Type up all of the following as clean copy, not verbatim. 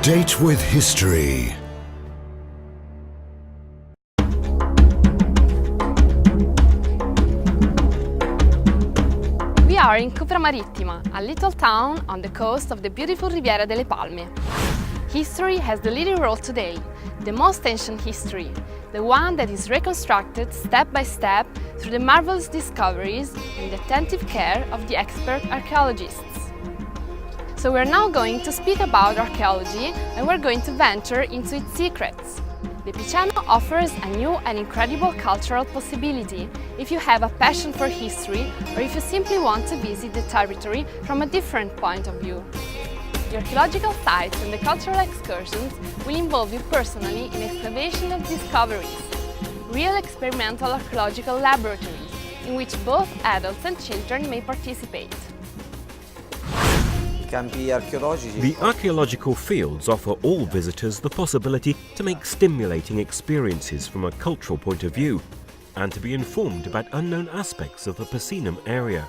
Date with history. We are in Cupra Marittima, a little town on the coast of the beautiful Riviera delle Palme. History has the leading role today, the most ancient history, the one that is reconstructed step by step through the marvelous discoveries and the attentive care of the expert archaeologists. So we're now going to speak about archaeology and we're going to venture into its secrets. The Piceno offers a new and incredible cultural possibility if you have a passion for history or if you simply want to visit the territory from a different point of view. The archaeological sites and the cultural excursions will involve you personally in excavation and discoveries, real experimental archaeological laboratories in which both adults and children may participate. The archaeological fields offer all visitors the possibility to make stimulating experiences from a cultural point of view and to be informed about unknown aspects of the Piceno area.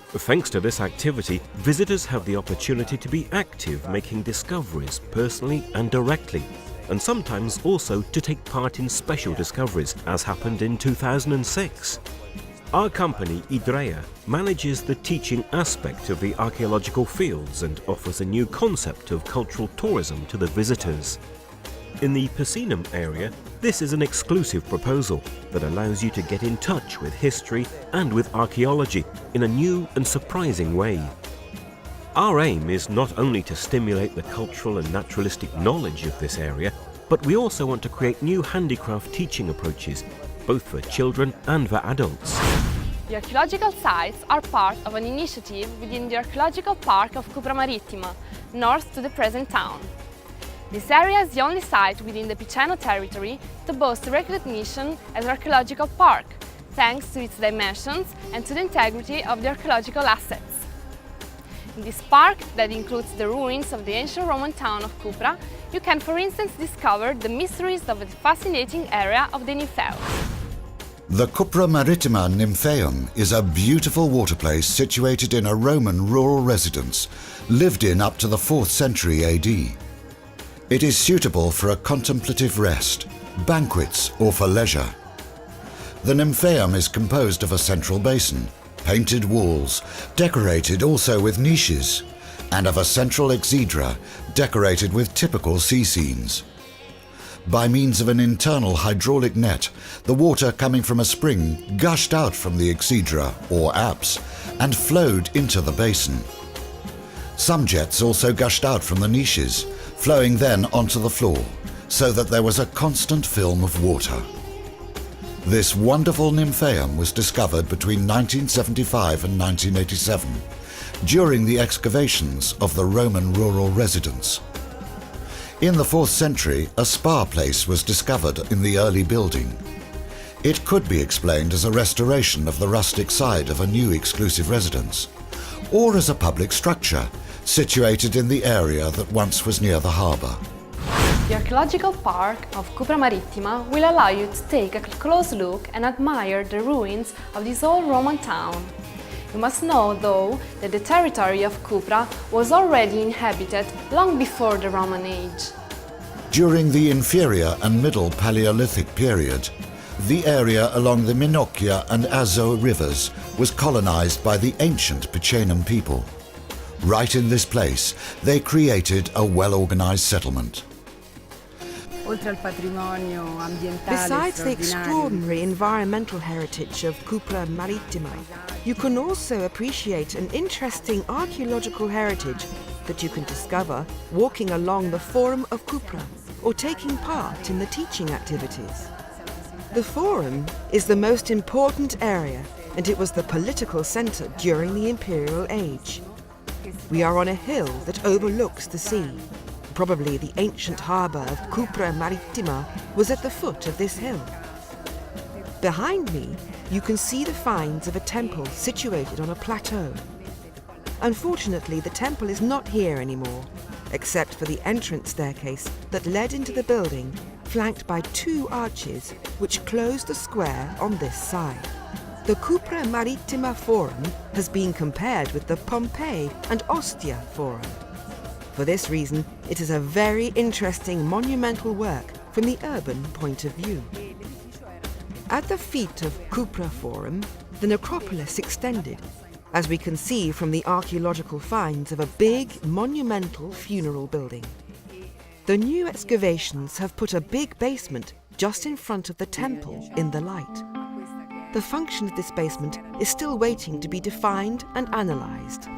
Thanks to this activity, visitors have the opportunity to be active, making discoveries personally and directly, and sometimes also to take part in special discoveries, as happened in 2006. Our company, Idrea, manages the teaching aspect of the archaeological fields and offers a new concept of cultural tourism to the visitors. In the Piceno area, this is an exclusive proposal that allows you to get in touch with history and with archaeology in a new and surprising way. Our aim is not only to stimulate the cultural and naturalistic knowledge of this area, but we also want to create new handicraft teaching approaches, both for children and for adults. The archaeological sites are part of an initiative within the Archaeological Park of Cupra Marittima, north to the present town. This area is the only site within the Piceno territory to boast recognition as an archaeological park, thanks to its dimensions and to the integrity of the archaeological assets. In this park, that includes the ruins of the ancient Roman town of Cupra, you can for instance discover the mysteries of the fascinating area of the Nymphaeum. The Cupra Marittima Nymphaeum is a beautiful water place situated in a Roman rural residence, lived in up to the 4th century AD. It is suitable for a contemplative rest, banquets or for leisure. The Nymphaeum is composed of a central basin, painted walls, decorated also with niches, and of a central exedra decorated with typical sea scenes. By means of an internal hydraulic net, the water coming from a spring gushed out from the exedra or apse and flowed into the basin. Some jets also gushed out from the niches, flowing then onto the floor, so that there was a constant film of water. This wonderful Nymphaeum was discovered between 1975 and 1987, during the excavations of the Roman rural residence. In the 4th century, a spa place was discovered in the early building. It could be explained as a restoration of the rustic side of a new exclusive residence, or as a public structure situated in the area that once was near the harbour. The Archaeological Park of Cupra Marittima will allow you to take a close look and admire the ruins of this old Roman town. You must know, though, that the territory of Cupra was already inhabited long before the Roman age. During the inferior and middle Paleolithic period, the area along the Minocchia and Azo rivers was colonized by the ancient Picenan people. Right in this place, they created a well-organized settlement. Besides the extraordinary environmental heritage of Cupra Marittima, you can also appreciate an interesting archaeological heritage that you can discover walking along the Forum of Cupra or taking part in the teaching activities. The Forum is the most important area, and it was the political center during the Imperial Age. We are on a hill that overlooks the sea. Probably the ancient harbour of Cupra Marittima was at the foot of this hill. Behind me, you can see the finds of a temple situated on a plateau. Unfortunately, the temple is not here anymore, except for the entrance staircase that led into the building, flanked by 2 arches which close the square on this side. The Cupra Marittima Forum has been compared with the Pompeii and Ostia Forum. For this reason, it is a very interesting monumental work from the urban point of view. At the feet of Cupra Forum, the necropolis extended, as we can see from the archaeological finds of a big, monumental funeral building. The new excavations have put a big basement just in front of the temple in the light. The function of this basement is still waiting to be defined and analysed.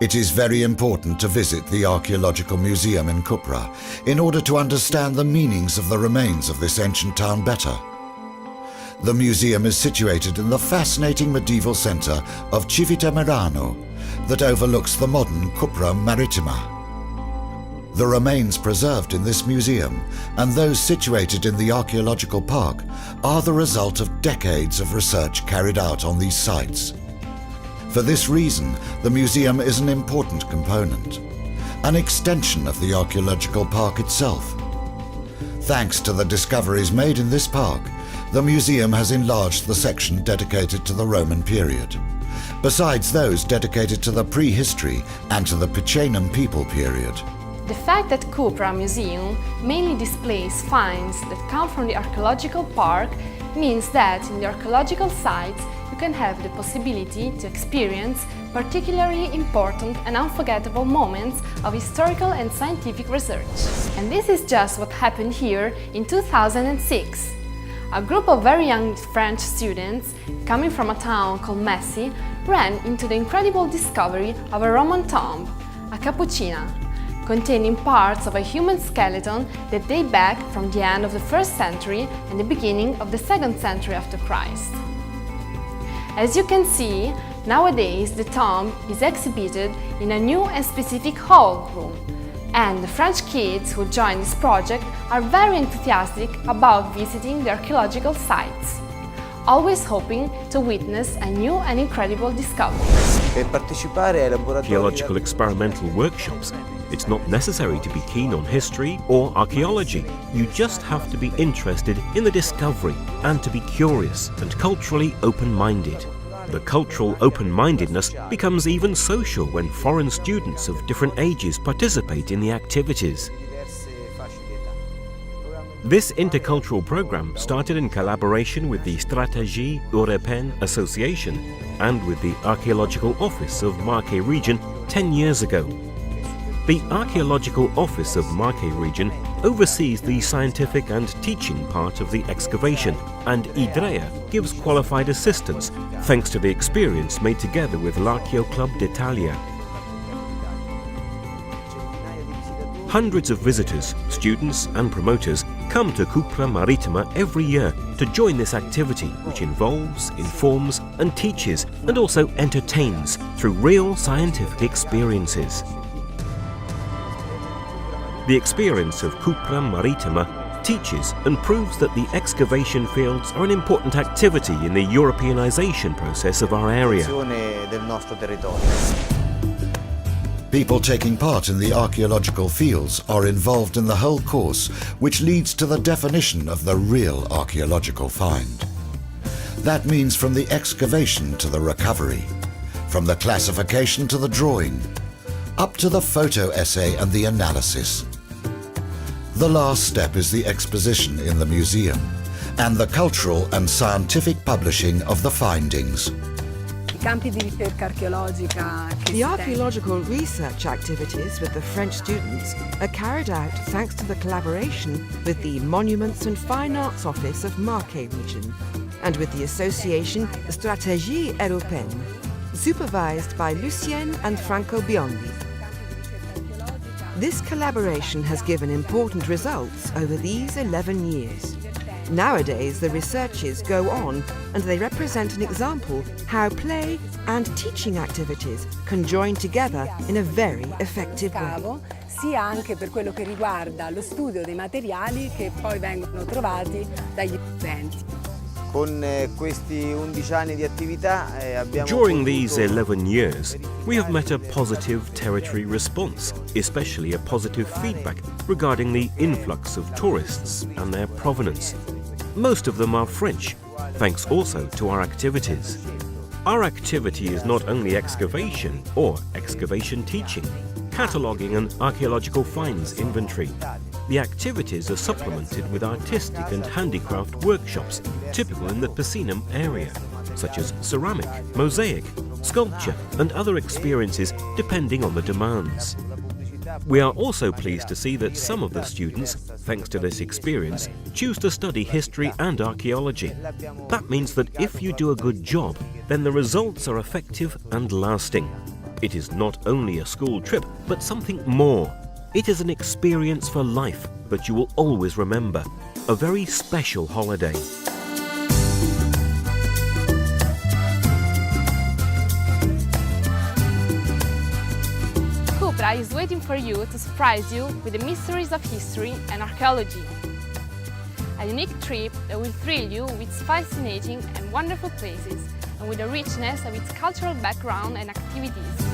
It is very important to visit the Archaeological Museum in Cupra in order to understand the meanings of the remains of this ancient town better. The museum is situated in the fascinating medieval centre of Civitamerano that overlooks the modern Cupra Marittima. The remains preserved in this museum and those situated in the Archaeological Park are the result of decades of research carried out on these sites. For this reason, the museum is an important component, an extension of the Archaeological Park itself. Thanks to the discoveries made in this park, the museum has enlarged the section dedicated to the Roman period, besides those dedicated to the prehistory and to the Piceno people period. The fact that Cupra Museum mainly displays finds that come from the Archaeological Park means that in the archaeological sites you can have the possibility to experience particularly important and unforgettable moments of historical and scientific research. And this is just what happened here in 2006. A group of very young French students, coming from a town called Messi, ran into the incredible discovery of a Roman tomb, a cappuccina, containing parts of a human skeleton that date back from the end of the 1st century and the beginning of the 2nd century after Christ. As you can see, nowadays the tomb is exhibited in a new and specific hall room, and the French kids who joined this project are very enthusiastic about visiting the archaeological sites, always hoping to witness a new and incredible discovery. Archaeological experimental workshops. It's not necessary to be keen on history or archaeology. You just have to be interested in the discovery and to be curious and culturally open-minded. The cultural open-mindedness becomes even social when foreign students of different ages participate in the activities. This intercultural program started in collaboration with the Stratégie Européenne Association and with the Archaeological Office of Marche Region 10 years ago. The Archaeological Office of Marche Region oversees the scientific and teaching part of the excavation, and IDREA gives qualified assistance thanks to the experience made together with l'Archeo Club d'Italia. Hundreds of visitors, students and promoters come to Cupra Marittima every year to join this activity, which involves, informs and teaches and also entertains through real scientific experiences. The experience of Cupra Marittima teaches and proves that the excavation fields are an important activity in the Europeanization process of our area. People taking part in the archaeological fields are involved in the whole course, which leads to the definition of the real archaeological find. That means from the excavation to the recovery, from the classification to the drawing, up to the photo essay and the analysis. The last step is the exposition in the museum and the cultural and scientific publishing of the findings. The archaeological research activities with the French students are carried out thanks to the collaboration with the Monuments and Fine Arts Office of Marche Region and with the association Stratégie Européenne, supervised by Lucien and Franco Biondi. This collaboration has given important results over these 11 years. Nowadays, the researches go on and they represent an example how play and teaching activities can join together in a very effective way. Sia anche per quello che riguarda lo studio dei materiali che poi vengono trovati dagli studenti. During these 11 years, we have met a positive territory response, especially a positive feedback regarding the influx of tourists and their provenance. Most of them are French, thanks also to our activities. Our activity is not only excavation or excavation teaching. cataloguing an archaeological finds inventory. The activities are supplemented with artistic and handicraft workshops typical in the Piceno area, such as ceramic, mosaic, sculpture and other experiences depending on the demands. We are also pleased to see that some of the students, thanks to this experience, choose to study history and archaeology. That means that if you do a good job, then the results are effective and lasting. It is not only a school trip, but something more. It is an experience for life that you will always remember. A very special holiday. Cupra is waiting for you to surprise you with the mysteries of history and archaeology. A unique trip that will thrill you with its fascinating and wonderful places and with the richness of its cultural background and activities.